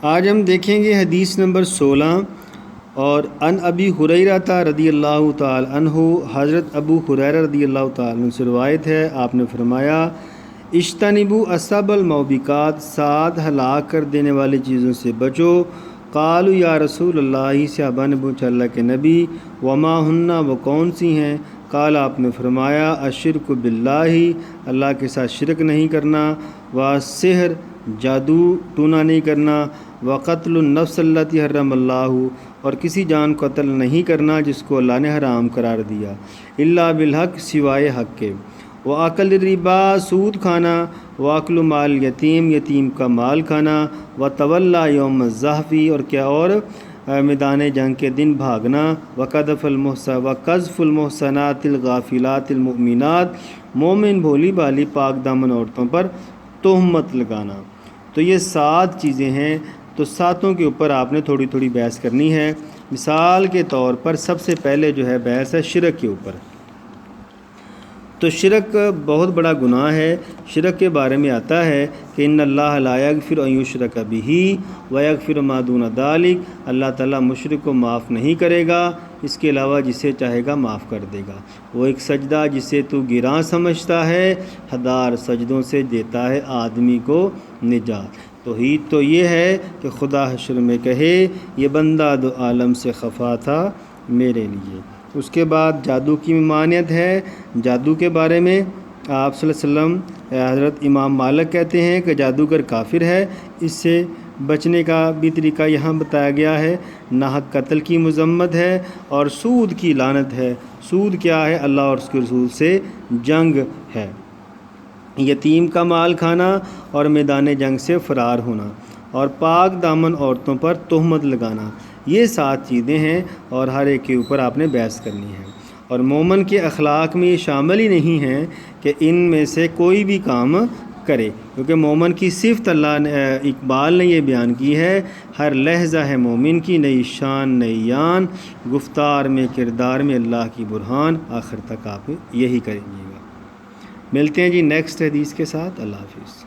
آج ہم دیکھیں گے حدیث نمبر 16 اور ان ابی ہریرہ رضی اللہ تعالی عنہ، حضرت ابو ہریرہ رضی اللہ تعالی عنہ سے روایت ہے، آپ نے فرمایا اجتنبوا السبع الموبقات، 7 ہلاک کر دینے والی چیزوں سے بچو۔ قالوا یا رسول اللہ، صحابہ نے پوچھا اللہ کے نبی، وما ہن، وہ کون سی ہیں؟ قال، آپ نے فرمایا الشرک باللہ، اللہ کے ساتھ شرک نہیں کرنا، والسحر، جادو ٹونا نہیں کرنا، وقتل النفس التی حرم اللہ، اور کسی جان کو قتل نہیں کرنا جس کو اللہ نے حرام قرار دیا، الا بالحق، سوائے حق کے، وآکل الربا، سود کھانا، واکل مال یتیم، یتیم کا مال کھانا، وتولی یوم الزحف، اور کیا اور میدان جنگ کے دن بھاگنا، وقذف المحصنات الغافلات المؤمنات، مومن بھولی بالی پاک دامن عورتوں پر تہمت لگانا۔ تو یہ 7 چیزیں ہیں، تو 7 کے اوپر آپ نے تھوڑی تھوڑی بحث کرنی ہے۔ مثال کے طور پر سب سے پہلے جو ہے بحث ہے شرک کے اوپر۔ تو شرک بہت بڑا گناہ ہے۔ شرک کے بارے میں آتا ہے کہ ان اللہ لا یغفر ان یشرک بہ ویغفر ما دون ذلک، اللہ تعالیٰ مشرک کو معاف نہیں کرے گا، اس کے علاوہ جسے چاہے گا معاف کر دے گا۔ وہ ایک سجدہ جسے تو گراں سمجھتا ہے، 1000 سجدوں سے دیتا ہے آدمی کو نجات۔ توحید تو یہ ہے کہ خدا حشر میں کہے یہ بندہ دو عالم سے خفا تھا میرے لیے۔ اس کے بعد جادو کی ممانعت ہے۔ جادو کے بارے میں آپ صلی اللہ علیہ وسلم، حضرت امام مالک کہتے ہیں کہ جادوگر کافر ہے۔ اس سے بچنے کا بھی طریقہ یہاں بتایا گیا ہے۔ ناحق قتل کی مذمت ہے، اور سود کی لعنت ہے۔ سود کیا ہے؟ اللہ اور اس کے رسول سے جنگ ہے۔ یتیم کا مال کھانا اور میدان جنگ سے فرار ہونا، اور پاک دامن عورتوں پر تہمت لگانا، یہ 7 چیزیں ہیں، اور ہر ایک کے اوپر آپ نے بحث کرنی ہے۔ اور مومن کے اخلاق میں یہ شامل ہی نہیں ہے کہ ان میں سے کوئی بھی کام کرے، کیونکہ مومن کی صفت اللہ نے، اقبال نے یہ بیان کی ہے، ہر لحظہ ہے مومن کی نئی شان نئی یان، گفتار میں کردار میں اللہ کی برہان، آخر تک آپ یہی کریں گے گا۔ ملتے ہیں جی نیکسٹ حدیث کے ساتھ۔ اللہ حافظ۔